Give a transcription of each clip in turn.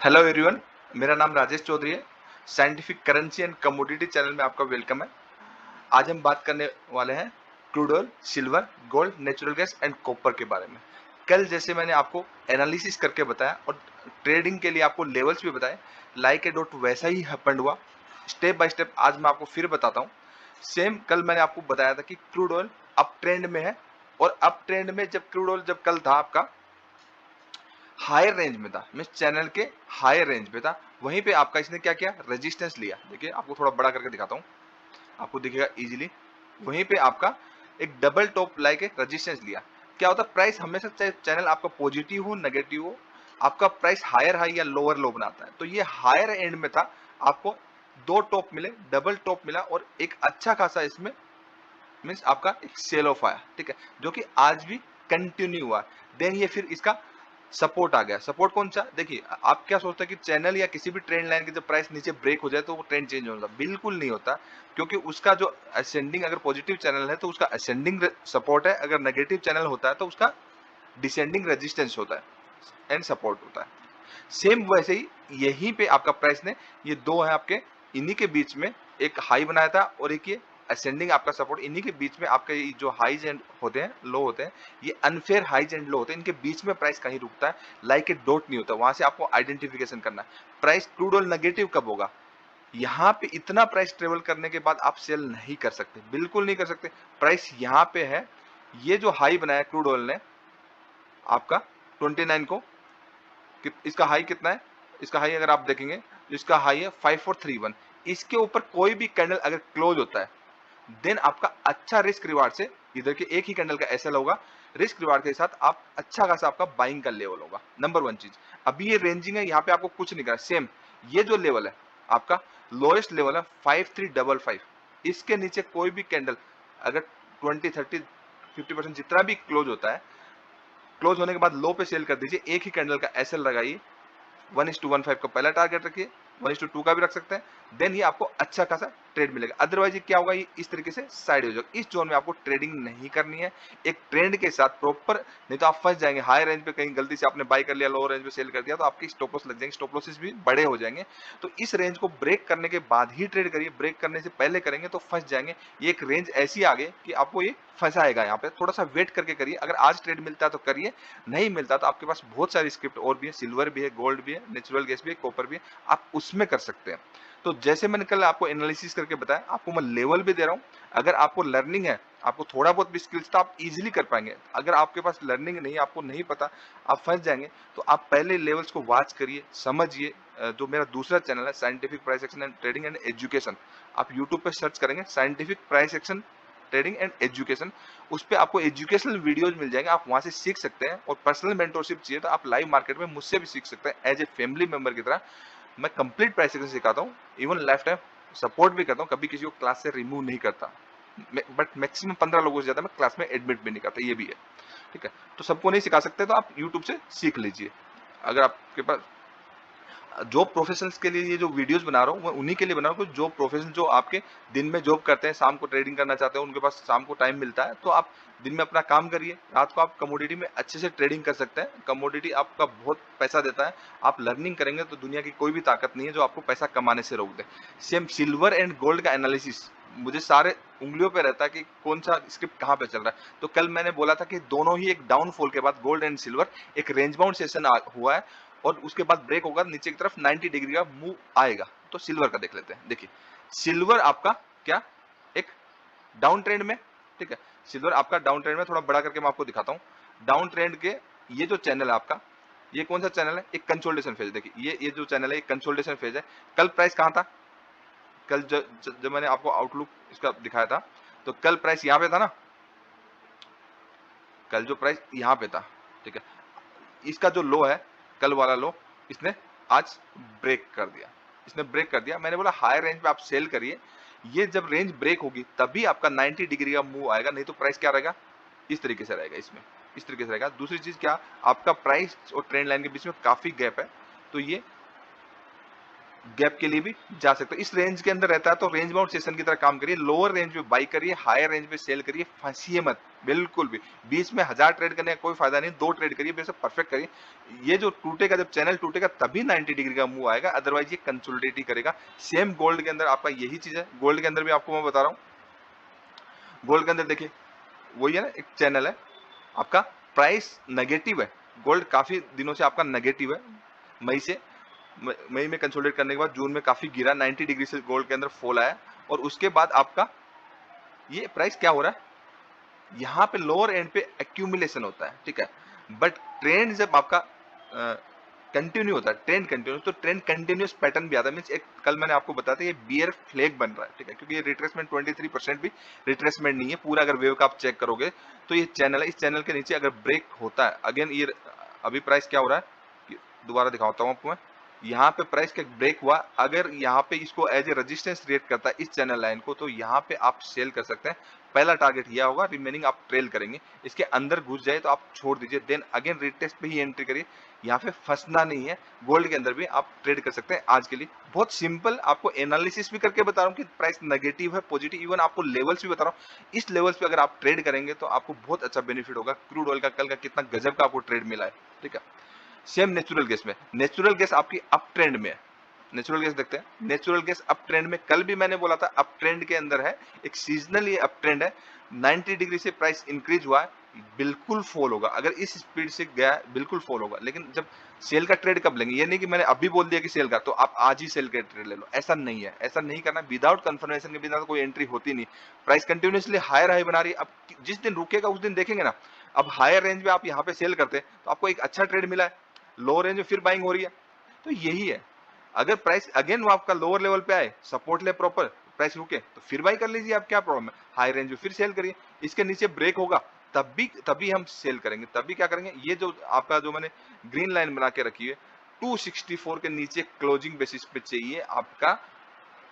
Hello everyone, मेरा नाम राजेश चौधरी है। Scientific currency and commodity channel में आपका वेलकम है। आज हम बात करने वाले हैं crude oil, silver, gold, natural gas and copper के बारे में। कल जैसे मैंने आपको एनालिसिस करके बताया और ट्रेडिंग के लिए आपको लेवल्स भी बताए, लाइक ए डॉट वैसा ही हैपेंड हुआ। स्टेप बाय स्टेप आज मैं आपको फिर बताता हूँ। सेम कल मैंने आपको बताया था कि क्रूड ऑयल अप ट्रेंड में है, और अप ट्रेंड में जब क्रूड ऑयल जब कल था आपका हायर रेंज में था, मीन चैनल के हायर रेंज पे था, वहीं पे आपका इसने क्या किया, रेजिस्टेंस लिया। देखिए आपको थोड़ा बड़ा करके दिखाता हूँ, आपको दिखेगा इजीली। वहीं पे आपका एक डबल टॉप लाइक एक रेजिस्टेंस लिया। क्या होता है, प्राइस हमेशा चाहे चैनल आपका पॉजिटिव हो नेगेटिव हो, आपका प्राइस हायर हाई या लोअर लो बनाता है। तो ये हायर एंड में था, आपको दो टॉप मिले, डबल टॉप मिला और एक अच्छा खासा इसमें मीन्स आपका एक सेल ऑफ आया, ठीक है, जो कि आज भी कंटिन्यू हुआ। देन ये फिर इसका सपोर्ट आ गया। सपोर्ट कौन सा, देखिए आप क्या सोचते हैं कि चैनल या किसी भी ट्रेंड लाइन की जब प्राइस नीचे ब्रेक हो जाए तो वो ट्रेंड चेंज हो जाता, बिल्कुल नहीं होता। क्योंकि उसका जो असेंडिंग, अगर पॉजिटिव चैनल है तो उसका असेंडिंग सपोर्ट है, अगर नेगेटिव चैनल होता है तो उसका डिसेंडिंग रेजिस्टेंस होता है एंड सपोर्ट होता है। सेम वैसे ही यहीं पे आपका प्राइस ने, ये दो है आपके, इन्हीं के बीच में एक हाई बनाया था और एक ये असेंडिंग आपका सपोर्ट, इन्हीं के बीच में आपके ये जो हाईज एंड होते हैं, लो होते हैं, ये अनफेयर हाईज एंड लो होते हैं, इनके बीच में प्राइस कहीं रुकता है, लाइक ए डॉट नहीं होता। वहां से आपको आइडेंटिफिकेशन करना है। प्राइस क्रूड ऑयल नेगेटिव कब होगा, यहाँ पे इतना प्राइस ट्रेवल करने के बाद आप सेल नहीं कर सकते, बिल्कुल नहीं कर सकते। प्राइस यहाँ पे है, ये जो हाई बनाया क्रूड ऑयल ने आपका 29 को, इसका हाई कितना है, इसका हाई अगर आप देखेंगे, इसका हाई है 5431। इसके ऊपर कोई भी कैंडल अगर क्लोज होता है, देन आपका अच्छा रिस्क रिवार्ड से, इधर के एक ही कैंडल का एसएल होगा, रिस्क रिवार्ड के साथ आप अच्छा खासा आपका बाइंग का लेवल होगा। नंबर वन चीज, अभी ये रेंजिंग है, यहाँ पे आपको कुछ नहीं करना। सेम ये जो लेवल है आपका लोएस्ट लेवल है 5355, इसके नीचे कोई भी कैंडल अगर 20 30 50% जितना भी क्लोज होता है, क्लोज होने के बाद लो पे सेल कर दीजिए, एक ही कैंडल का एसएल लगाइए। 1:15 का पहला टारगेट रखिए, 1:2 का भी रख सकते हैं। देन ये आपको अच्छा खासा ट्रेड मिलेगा। अदरवाइज ये क्या होगा, ये इस तरीके से साइड हो जाएगा। इस जोन में आपको ट्रेडिंग नहीं करनी है, एक ट्रेंड के साथ प्रॉपर, नहीं तो आप फंस जाएंगे। हाई रेंज पे कहीं गलती से आपने बाय कर लिया, लो रेंज पे सेल कर दिया, तो आपकी स्टॉप लॉस लग जाएंगे, स्टॉप लॉसेस भी बड़े हो जाएंगे। तो इस रेंज को ब्रेक करने के बाद ही ट्रेड करिए, ब्रेक करने से पहले करेंगे तो फंस जाएंगे। ये एक रेंज ऐसी आ गई कि आपको ये फंसाएगा। यहाँ पे थोड़ा सा वेट करके करिए, अगर आज ट्रेड मिलता है तो करिए, नहीं मिलता तो आपके पास बहुत सारी स्क्रिप्ट और भी है, सिल्वर भी है, गोल्ड भी है, नेचुरल गैस भी है, कॉपर भी है, आप उसमें कर सकते हैं। तो जैसे मैंने कल आपको एनालिसिस करके बताया, आपको मैं लेवल भी दे रहा हूँ। अगर आपको लर्निंग है, आपको थोड़ा बहुत भी स्किल्स, तो आप इजीली कर पाएंगे। अगर आपके पास लर्निंग नहीं, आपको नहीं पता, आप फंस जाएंगे। तो आप पहले लेवल्स को वॉच करिए, समझिए। जो मेरा दूसरा चैनल है scientific price action and trading and education, आप यूट्यूब पे सर्च करेंगे scientific price action trading and education, उस पे आपको एजुकेशनल वीडियोज मिल जाएंगे, आप वहां से सीख सकते हैं। और पर्सनल मेंटोरशिप चाहिए तो आप लाइव मार्केट में मुझसे भी सीख सकते हैं, एज ए फैमिली मेंबर की तरह। मैं कंप्लीट प्राइस एक्शन सिखाता हूँ, इवन लाइफ टाइम सपोर्ट भी करता हूँ, कभी किसी को क्लास से रिमूव नहीं करता। बट मैक्सिमम 15 लोगों से ज्यादा मैं क्लास में एडमिट भी नहीं करता, ये भी है, ठीक है। तो सबको नहीं सिखा सकते, तो आप यूट्यूब से सीख लीजिए। अगर आपके पास, जॉब प्रोफेशनल्स के लिए ये जो वीडियोस बना रहा हूँ, मैं उन्हीं के लिए बना रहा हूँ, जो प्रोफेशनल जो आपके दिन में जॉब करते हैं, शाम को ट्रेडिंग करना चाहते हैं, उनके पास शाम को टाइम मिलता है, तो आप दिन में अपना काम करिए, रात को आप कमोडिटी में अच्छे से ट्रेडिंग कर सकते हैं। कमोडिटी आपका बहुत पैसा देता है, आप लर्निंग करेंगे तो दुनिया की कोई भी ताकत नहीं है जो आपको पैसा कमाने से रोक दे। सेम सिल्वर एंड गोल्ड का एनालिसिस मुझे सारे उंगलियों पे रहता है कि कौन सा स्क्रिप्ट कहाँ पे चल रहा है। तो कल मैंने बोला था कि दोनों ही एक डाउनफॉल के बाद गोल्ड एंड सिल्वर एक रेंज बाउंड सेशन हुआ है, और उसके बाद ब्रेक होगा, नीचे की तरफ 90 डिग्री का मूव आएगा। तो सिल्वर का देख लेते हैं। देखिए सिल्वर आपका क्या, एक डाउन ट्रेंड में, ठीक है। सिल्वर आपका डाउन ट्रेंड में, थोड़ा बड़ा करके मैं आपको दिखाता हूँ। डाउन ट्रेंड के ये जो चैनल है आपका, ये कौन सा चैनल है, एक कंसोलिडेशन फेज। देखिए ये जो चैनल है, एक कंसोलिडेशन फेज है। कल प्राइस कहाँ था, कल जब मैंने आपको आउटलुक इसका दिखाया था, तो कल प्राइस यहाँ पे था ना, कल जो प्राइस यहाँ पे था, ठीक है। इसका जो लो है, कल वाला लो, इसने आज ब्रेक कर दिया, इसने ब्रेक कर दिया। मैंने बोला हायर रेंज पे आप सेल करिए, ये जब रेंज ब्रेक होगी तभी आपका 90 डिग्री का मूव आएगा, नहीं तो प्राइस क्या रहेगा, इस तरीके से रहेगा, इसमें इस तरीके से रहेगा। दूसरी चीज क्या, आपका प्राइस और ट्रेंड लाइन के बीच में काफी गैप है, तो ये गैप के लिए भी जा सकते हो। इस रेंज के अंदर रहता है तो रेंज बाउंड सेशन की तरह काम करिए, लोअर रेंज पे बाई करिए, हायर रेंज पे सेल करिए, फंसिए मत बिल्कुल भी। बीच में 1000 ट्रेड करने का कोई फायदा नहीं, 2 ट्रेड करिए, बेशक परफेक्ट करिए। ये जो टूटेगा, जब चैनल टूटेगा तभी 90 डिग्री का मूव आएगा, अदरवाइज ये कंसोलिडेट ही करेगा। सेम गोल्ड के अंदर आपका यही चीज है, गोल्ड के अंदर भी आपको मैं बता रहा हूँ। गोल्ड के अंदर देखिए वही है ना, एक चैनल है आपका, प्राइस नेगेटिव है, गोल्ड काफी दिनों से आपका नेगेटिव है। मई से मई में कंसोलिडेट करने के बाद जून में काफी गिरा, 90 डिग्री से गोल्ड के अंदर फॉल आया, और उसके बाद आपका ये प्राइस क्या हो रहा है, यहाँ पे लोअर एंड पे एक्यूमुलेशन होता है, ठीक है। बट ट्रेंड जब आपका कंटिन्यू होता है, ट्रेंड कंटिन्यू, तो ट्रेंड कंटिन्यूस पैटर्न भी आता है। मींस एक कल मैंने आपको बताया था ये बियर फ्लैग बन रहा है, ठीक है, क्योंकि ये रिट्रेसमेंट 23% भी रिट्रेसमेंट नहीं है पूरा। अगर वेव का आप चेक करोगे तो ये चैनल है, इस चैनल के नीचे अगर ब्रेक होता है अगेन, ये अभी प्राइस क्या हो रहा है, दोबारा दिखाता हूँ आपको मैं। यहाँ पे प्राइस का ब्रेक हुआ, अगर यहाँ पे इसको एज ए रेजिस्टेंस क्रिएट करता है इस चैनल लाइन को, तो यहाँ पे आप सेल कर सकते हैं। पहला टारगेट यह होगा, रिमेनिंग आप ट्रेल करेंगे। इसके अंदर घुस जाए तो आप छोड़ दीजिए, देन अगेन रीटेस्ट पे ही एंट्री करिए। यहाँ पे फंसना नहीं है। गोल्ड के अंदर भी आप ट्रेड कर सकते हैं आज के लिए, बहुत सिंपल। आपको एनालिसिस भी करके बता रहा हूँ कि प्राइस नेगेटिव है, पॉजिटिव, इवन आपको लेवल्स भी बता रहा हूँ। इस लेवल्स पे अगर आप ट्रेड करेंगे तो आपको बहुत अच्छा बेनिफिट होगा। क्रूड ऑयल का कल का कितना गजब का आपको ट्रेड मिला है, ठीक है। सेम नेचुरल गैस में, नेचुरल गैस आपकी अप ट्रेंड में है। नेचुरल गैस देखते हैं, नेचुरल गैस अप ट्रेंड में, कल भी मैंने बोला था अप ट्रेंड के अंदर है, एक सीजनल ये अप ट्रेंड है। 90 डिग्री से प्राइस इंक्रीज हुआ है, बिल्कुल फॉल होगा। अगर इस स्पीड से गया बिल्कुल फॉल होगा। लेकिन जब सेल का ट्रेड कब लेंगे, ये नहीं कि मैंने अभी बोल दिया कि सेल का तो आप आज ही सेल का ट्रेड ले लो, ऐसा नहीं है। ऐसा नहीं करना, विदाउट कंफर्मेशन के बिना तो कोई एंट्री होती नहीं। प्राइस कंटिन्यूसली हायर हाई बना रही है, अब जिस दिन रुकेगा उस दिन देखेंगे ना। अब हायर रेंज में आप यहाँ पे सेल करते हैं तो आपको एक अच्छा ट्रेड मिला है, लो रेंज में फिर बाइंग हो रही है, तो यही है। अगर प्राइस अगेन वो आपका लोअर लेवल पे आए, सपोर्ट ले प्रॉपर, प्राइस रुके तो फिर बाई कर लीजिए, आप क्या प्रॉब्लम है। हाई रेंज में फिर सेल करिए, इसके नीचे ब्रेक होगा तभी हम सेल करेंगे। तभी क्या करेंगे, ये जो आपका जो मैंने ग्रीन लाइन बना के रखी है 264 के नीचे क्लोजिंग बेसिस पे चाहिए आपका,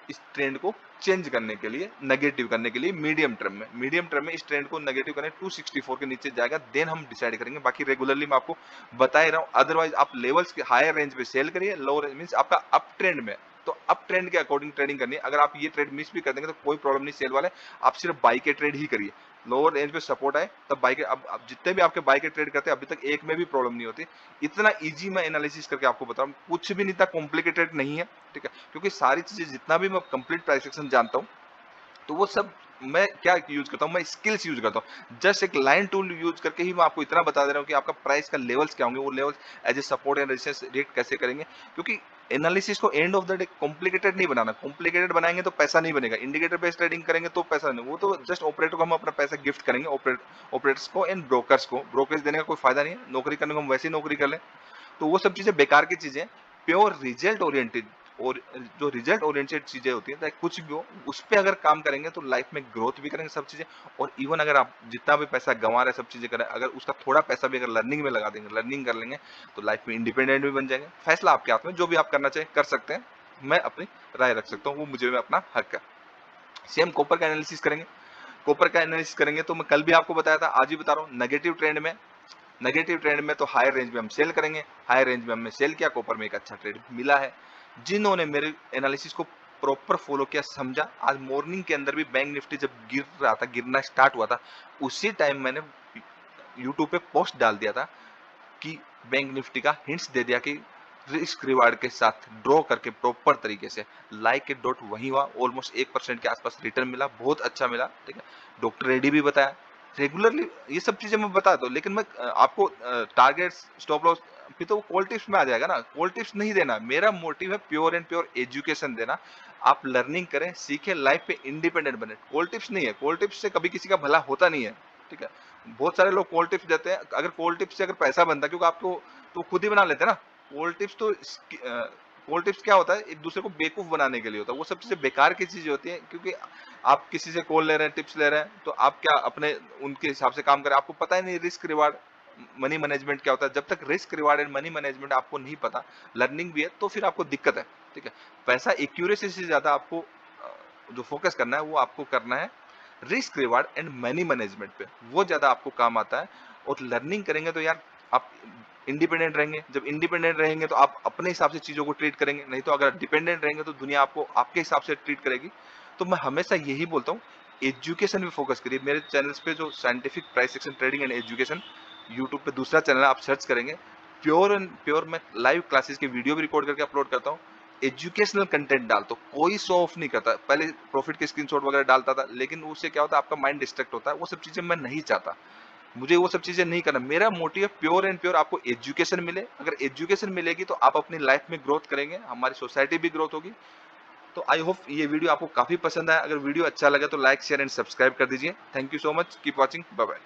इस ट्रेंड को चेंज करने के लिए, नेगेटिव करने के लिए। मीडियम टर्म में इस ट्रेंड को नेगेटिव करने 264 के नीचे जाएगा, देन हम डिसाइड करेंगे। बाकी रेगुलरली मैं आपको बता ही रहा हूँ। अदरवाइज आप लेवल्स के हायर रेंज पे सेल करिए, लो रेंज मींस आपका अप ट्रेंड में, तो अप ट्रेंड के अकॉर्डिंग ट्रेडिंग करनी है। अगर आप ये ट्रेड मिस भी कर देंगे तो कोई प्रॉब्लम नहीं, सेल वाले, आप सिर्फ बाई के ट्रेड ही करिए। लोअर रेंज पे सपोर्ट आए तब बाई के, अब जितने भी आपके बाई के ट्रेड करते हैं अभी तक एक में भी प्रॉब्लम नहीं होती। इतना इजी मैं एनालिसिस करके आपको बता रहा हूँ, कुछ भी नहीं था, कॉम्प्लिकेटेड नहीं है, ठीक है। क्योंकि सारी चीजें जितना भी मैं कंप्लीट प्राइस एक्शन जानता हूँ, तो वो सब मैं क्या यूज करता हूँ, मैं स्किल्स यूज करता हूँ। जस्ट एक लाइन टूल यूज करके ही मैं आपको इतना बता दे रहा हूँ कि आपका प्राइस का लेवल्स क्या होंगे, वो levels as a support and resistance react कैसे करेंगे। क्योंकि एनालिसिस को end of the day complicated नहीं बनाना, कॉम्प्लिकेटेड बनाएंगे तो पैसा नहीं बनेगा। इंडिकेटर बेस्ड ट्रेडिंग करेंगे तो पैसा नहीं, वो तो जस्ट ऑपरेटर को हम अपना पैसा गिफ्ट करेंगे, ऑपरेटर्स को एंड ब्रोकर्स को। ब्रोकरेज देने का कोई फायदा नहीं है, नौकरी करने को हम वैसे ही नौकरी कर लें, तो वो सब चीजें बेकार की चीजें। प्योर रिजल्ट ओरिएंटेड, और जो रिजल्ट ओरिएंटेड चीजें होती है, चाहे कुछ भी हो, उस पे अगर काम करेंगे तो लाइफ में ग्रोथ भी करेंगे सब चीजें। और इवन अगर आप जितना भी पैसा गंवा रहे सब चीजें करें, अगर उसका थोड़ा पैसा भी अगर लर्निंग में लगा देंगे, लर्निंग कर लेंगे, तो लाइफ में इंडिपेंडेंट भी बन जाएंगे। फैसला आपके हाथ में, जो भी आप करना चाहें कर सकते हैं, मैं अपनी राय रख सकता हूँ, वो मुझे में अपना हक है। सेम कॉपर का एनालिसिस करेंगे, कॉपर का एनालिसिस करेंगे तो मैं कल भी आपको बताया था, आज भी बता रहा हूँ। नेगेटिव ट्रेंड में तो हायर रेंज में हम सेल करेंगे, हायर रेंज में हमने सेल किया, कॉपर में एक अच्छा ट्रेड मिला है। जिन्होंने मेरे एनालिसिस को प्रॉपर फॉलो किया, समझा, आज मॉर्निंग के अंदर भी बैंक निफ्टी जब गिर रहा था, गिरना स्टार्ट हुआ था, उसी टाइम मैंने यूट्यूब पे पोस्ट डाल दिया था कि बैंक निफ्टी का हिंट्स दे दिया कि रिस्क रिवार्ड के साथ ड्रॉ करके प्रॉपर तरीके से लाइक के डॉट वही हुआ, ऑलमोस्ट 1% के आसपास रिटर्न मिला, बहुत अच्छा मिला, ठीक है। डॉक्टर रेड्डी भी बताया, रेगुलरली ये सब चीजें मैं बताता हूँ। लेकिन मैं आपको टारगेट्स, स्टॉप लॉस फिर तो कॉल टिप्स में आ जाएगा ना, कॉल टिप्स नहीं देना। मेरा मोटिव है प्योर एंड प्योर एजुकेशन देना। आप लर्निंग करें, सीखें, लाइफ पे इंडिपेंडेंट बने। कॉल टिप्स नहीं है, कॉल टिप्स से कभी किसी का भला होता नहीं है, ठीक है। बहुत सारे लोग कॉल टिप्स देते हैं, अगर कॉल टिप्स से अगर पैसा बनता, क्योंकि आपको तो खुद ही बना लेते हैं ना। कॉल टिप्स तो कॉल टिप्स क्या होता है, एक दूसरे को बेवकूफ बनाने के लिए होता है। वो सब चीजें बेकार की चीजें होती हैं, क्योंकि आप किसी से कॉल ले रहे हैं, टिप्स ले रहे हैं, तो आप क्या अपने उनके हिसाब से काम करें, आपको पता ही नहीं रिस्क रिवार्ड मनी मैनेजमेंट क्या होता है। जब तक risk reward and money management आपको नहीं पता, लर्निंग भी है, तो फिर आपको दिक्कत है, ठीक है। पैसा एक्यूरेसी से ज्यादा आपको जो फोकस करना है वो आपको करना है risk reward and money management पे, वो ज्यादा आपको काम आता है। और लर्निंग करेंगे तो यार आप इंडिपेंडेंट रहेंगे। जब इंडिपेंडेंट रहेंगे तो आप अपने हिसाब से चीज़ों को ट्रीट करेंगे, नहीं तो अगर डिपेंडेंट रहेंगे तो दुनिया आपको आपके हिसाब से ट्रीट करेगी। तो मैं हमेशा यही बोलता हूँ, एजुकेशन पे फोकस करिए। मेरे चैनल्स पे जो scientific price action trading and education, YouTube पे दूसरा चैनल है, आप सर्च करेंगे, प्योर एंड प्योर मैं लाइव क्लासेस के वीडियो भी रिकॉर्ड करके अपलोड करता हूँ। एजुकेशनल कंटेंट डालता हूँ, कोई शो ऑफ नहीं करता। पहले प्रॉफिट के स्क्रीनशॉट वगैरह डालता था, लेकिन उससे क्या होता है, आपका माइंड डिस्ट्रैक्ट होता है। वो सब चीजें मैं नहीं चाहता, मुझे वो सब चीजें नहीं करना। मेरा मोटिव है प्योर एंड प्योर आपको एजुकेशन मिले। अगर एजुकेशन मिलेगी तो आप अपनी लाइफ में ग्रोथ करेंगे, हमारी सोसाइटी भी ग्रोथ होगी। तो आई होप ये वीडियो आपको काफी पसंद आया। अगर वीडियो अच्छा लगे तो लाइक शेयर एंड सब्सक्राइब कर दीजिए। Thank you so much, keep watching, bye bye.